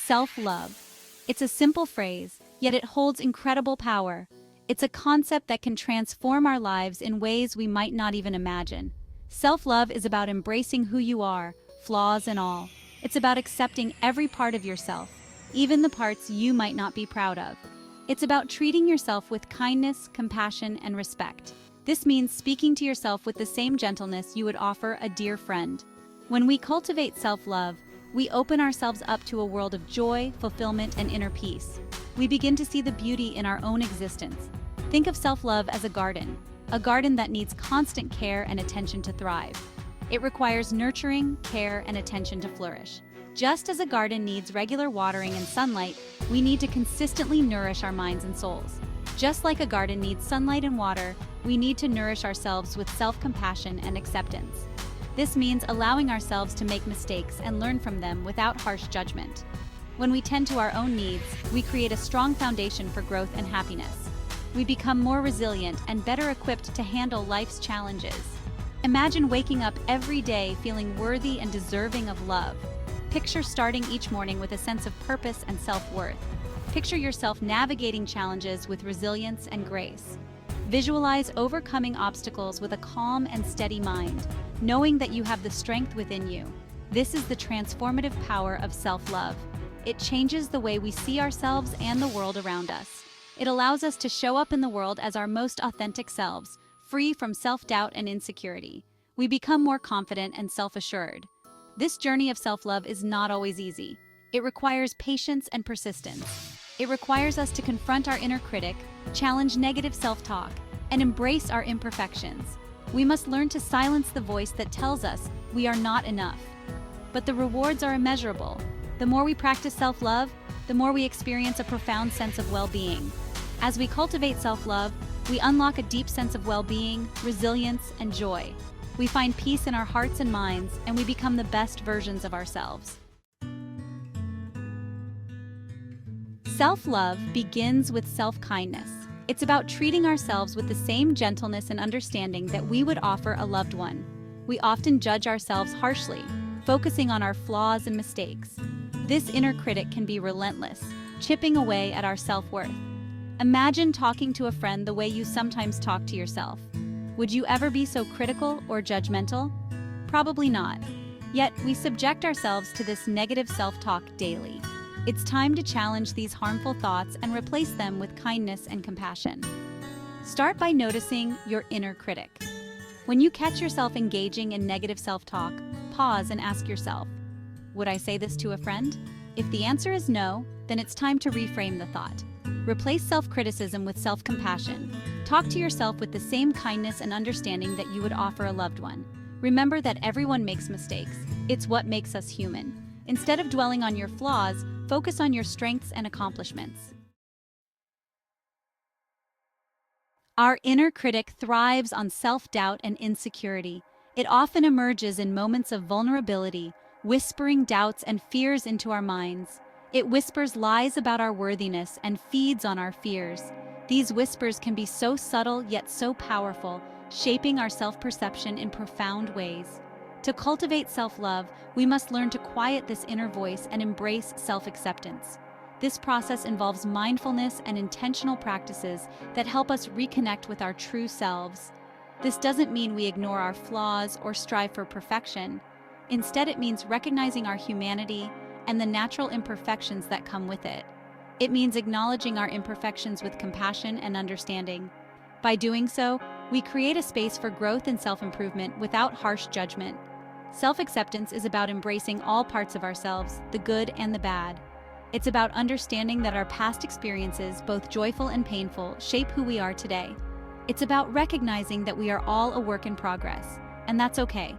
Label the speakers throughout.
Speaker 1: Self-love. It's a simple phrase, yet it holds incredible power. It's a concept that can transform our lives in ways we might not even imagine. Self-love is about embracing who you are, flaws and all. It's about accepting every part of yourself, even the parts you might not be proud of. It's about treating yourself with kindness, compassion, and respect. This means speaking to yourself with the same gentleness you would offer a dear friend. When we cultivate self-love, we open ourselves up to a world of joy, fulfillment, and inner peace. We begin to see the beauty in our own existence. Think of self-love as a garden that needs constant care and attention to thrive. It requires nurturing, care, and attention to flourish. Just as a garden needs regular watering and sunlight, we need to consistently nourish our minds and souls. Just like a garden needs sunlight and water, we need to nourish ourselves with self-compassion and acceptance. This means allowing ourselves to make mistakes and learn from them without harsh judgment. When we tend to our own needs, we create a strong foundation for growth and happiness. We become more resilient and better equipped to handle life's challenges. Imagine waking up every day feeling worthy and deserving of love. Picture starting each morning with a sense of purpose and self-worth. Picture yourself navigating challenges with resilience and grace. Visualize overcoming obstacles with a calm and steady mind, knowing that you have the strength within you. This is the transformative power of self-love. It changes the way we see ourselves and the world around us. It allows us to show up in the world as our most authentic selves, free from self-doubt and insecurity. We become more confident and self-assured. This journey of self-love is not always easy. It requires patience and persistence. It requires us to confront our inner critic, challenge negative self-talk, and embrace our imperfections. We must learn to silence the voice that tells us we are not enough. But the rewards are immeasurable. The more we practice self-love, the more we experience a profound sense of well-being. As we cultivate self-love, we unlock a deep sense of well-being, resilience, and joy. We find peace in our hearts and minds, and we become the best versions of ourselves. Self-love begins with self-kindness. It's about treating ourselves with the same gentleness and understanding that we would offer a loved one. We often judge ourselves harshly, focusing on our flaws and mistakes. This inner critic can be relentless, chipping away at our self-worth. Imagine talking to a friend the way you sometimes talk to yourself. Would you ever be so critical or judgmental? Probably not. Yet, we subject ourselves to this negative self-talk daily. It's time to challenge these harmful thoughts and replace them with kindness and compassion. Start by noticing your inner critic. When you catch yourself engaging in negative self-talk, pause and ask yourself, would I say this to a friend? If the answer is no, then it's time to reframe the thought. Replace self-criticism with self-compassion. Talk to yourself with the same kindness and understanding that you would offer a loved one. Remember that everyone makes mistakes. It's what makes us human. Instead of dwelling on your flaws, focus on your strengths and accomplishments. Our inner critic thrives on self-doubt and insecurity. It often emerges in moments of vulnerability, whispering doubts and fears into our minds. It whispers lies about our worthiness and feeds on our fears. These whispers can be so subtle yet so powerful, shaping our self-perception in profound ways. To cultivate self-love, we must learn to quiet this inner voice and embrace self-acceptance. This process involves mindfulness and intentional practices that help us reconnect with our true selves. This doesn't mean we ignore our flaws or strive for perfection. Instead, it means recognizing our humanity and the natural imperfections that come with it. It means acknowledging our imperfections with compassion and understanding. By doing so, we create a space for growth and self-improvement without harsh judgment. Self-acceptance is about embracing all parts of ourselves, the good and the bad. It's about understanding that our past experiences, both joyful and painful, shape who we are today. It's about recognizing that we are all a work in progress, and that's okay.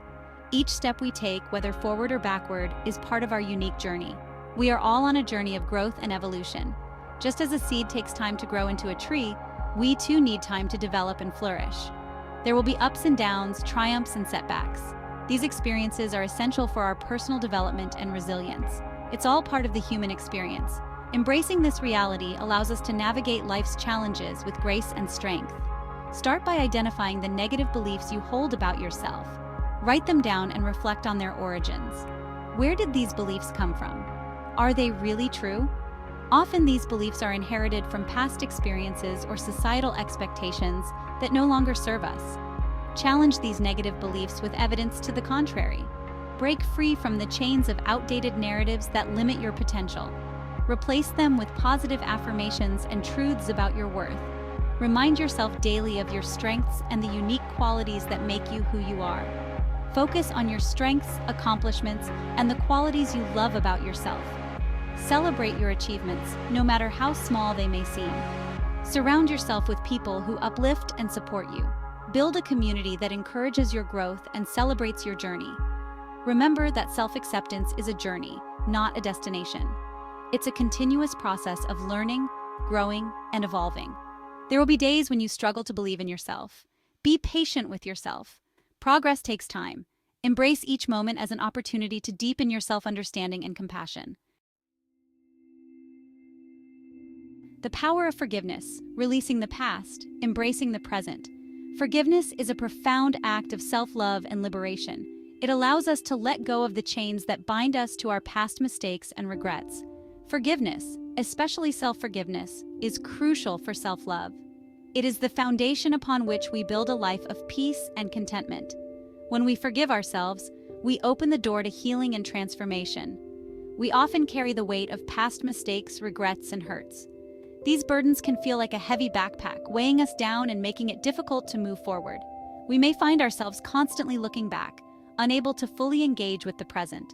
Speaker 1: Each step we take, whether forward or backward, is part of our unique journey. We are all on a journey of growth and evolution. Just as a seed takes time to grow into a tree, we too need time to develop and flourish. There will be ups and downs, triumphs and setbacks. These experiences are essential for our personal development and resilience. It's all part of the human experience. Embracing this reality allows us to navigate life's challenges with grace and strength. Start by identifying the negative beliefs you hold about yourself. Write them down and reflect on their origins. Where did these beliefs come from? Are they really true? Often these beliefs are inherited from past experiences or societal expectations that no longer serve us. Challenge these negative beliefs with evidence to the contrary. Break free from the chains of outdated narratives that limit your potential. Replace them with positive affirmations and truths about your worth. Remind yourself daily of your strengths and the unique qualities that make you who you are. Focus on your strengths, accomplishments, and the qualities you love about yourself. Celebrate your achievements, no matter how small they may seem. Surround yourself with people who uplift and support you. Build a community that encourages your growth and celebrates your journey. Remember that self-acceptance is a journey, not a destination. It's a continuous process of learning, growing, and evolving. There will be days when you struggle to believe in yourself. Be patient with yourself. Progress takes time. Embrace each moment as an opportunity to deepen your self-understanding and compassion. The power of forgiveness, releasing the past, embracing the present. Forgiveness is a profound act of self-love and liberation. It allows us to let go of the chains that bind us to our past mistakes and regrets. Forgiveness, especially self-forgiveness, is crucial for self-love. It is the foundation upon which we build a life of peace and contentment. When we forgive ourselves, we open the door to healing and transformation. We often carry the weight of past mistakes, regrets, and hurts. These burdens can feel like a heavy backpack, weighing us down and making it difficult to move forward. We may find ourselves constantly looking back, unable to fully engage with the present.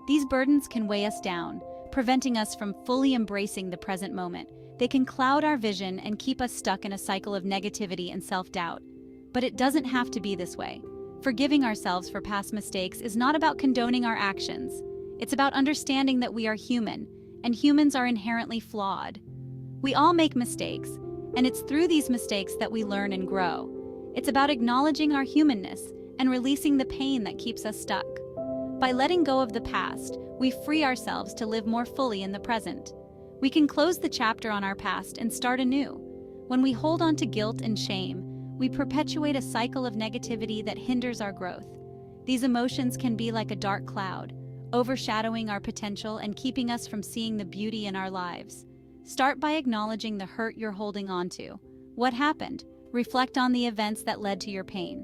Speaker 1: These burdens can weigh us down, preventing us from fully embracing the present moment. They can cloud our vision and keep us stuck in a cycle of negativity and self-doubt. But it doesn't have to be this way. Forgiving ourselves for past mistakes is not about condoning our actions. It's about understanding that we are human, and humans are inherently flawed. We all make mistakes, and it's through these mistakes that we learn and grow. It's about acknowledging our humanness and releasing the pain that keeps us stuck. By letting go of the past, we free ourselves to live more fully in the present. We can close the chapter on our past and start anew. When we hold on to guilt and shame, we perpetuate a cycle of negativity that hinders our growth. These emotions can be like a dark cloud, overshadowing our potential and keeping us from seeing the beauty in our lives. Start by acknowledging the hurt you're holding on to. What happened? Reflect on the events that led to your pain.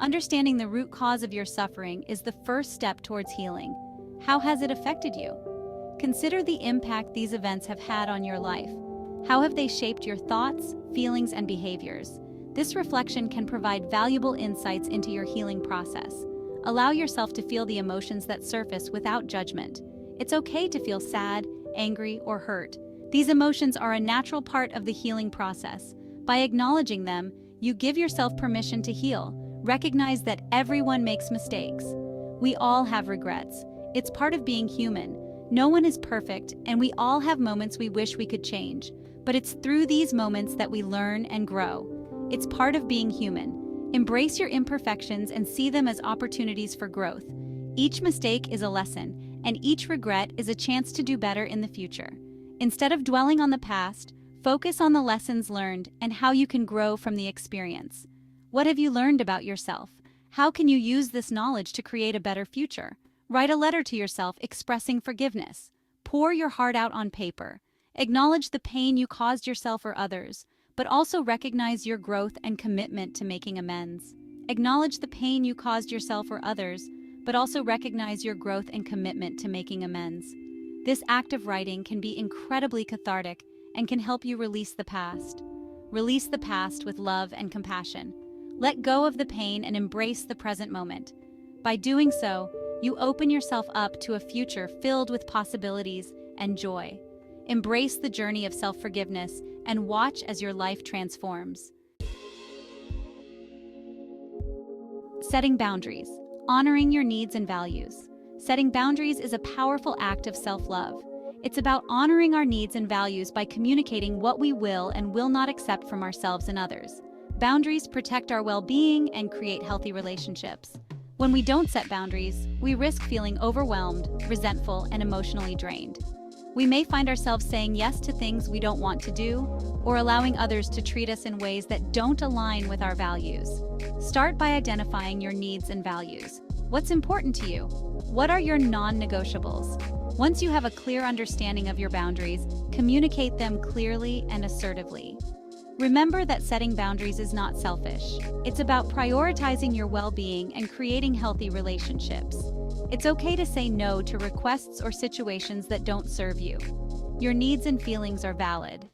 Speaker 1: Understanding the root cause of your suffering is the first step towards healing. How has it affected you? Consider the impact these events have had on your life. How have they shaped your thoughts, feelings, and behaviors? This reflection can provide valuable insights into your healing process. Allow yourself to feel the emotions that surface without judgment. It's okay to feel sad, angry, or hurt. These emotions are a natural part of the healing process. By acknowledging them, you give yourself permission to heal. Recognize that everyone makes mistakes. We all have regrets. It's part of being human. No one is perfect, and we all have moments we wish we could change. But it's through these moments that we learn and grow. It's part of being human. Embrace your imperfections and see them as opportunities for growth. Each mistake is a lesson, and each regret is a chance to do better in the future. Instead of dwelling on the past, focus on the lessons learned and how you can grow from the experience. What have you learned about yourself? How can you use this knowledge to create a better future? Write a letter to yourself expressing forgiveness. Pour your heart out on paper. Acknowledge the pain you caused yourself or others, but also recognize your growth and commitment to making amends. Acknowledge the pain you caused yourself or others, but also recognize your growth and commitment to making amends. This act of writing can be incredibly cathartic and can help you release the past. Release the past with love and compassion. Let go of the pain and embrace the present moment. By doing so, you open yourself up to a future filled with possibilities and joy. Embrace the journey of self-forgiveness and watch as your life transforms. Setting boundaries. Honoring your needs and values. Setting boundaries is a powerful act of self-love. It's about honoring our needs and values by communicating what we will and will not accept from ourselves and others. Boundaries protect our well-being and create healthy relationships. When we don't set boundaries, we risk feeling overwhelmed, resentful, and emotionally drained. We may find ourselves saying yes to things we don't want to do, or allowing others to treat us in ways that don't align with our values. Start by identifying your needs and values. What's important to you? What are your non-negotiables? Once you have a clear understanding of your boundaries, communicate them clearly and assertively. Remember that setting boundaries is not selfish. It's about prioritizing your well-being and creating healthy relationships. It's okay to say no to requests or situations that don't serve you. Your needs and feelings are valid.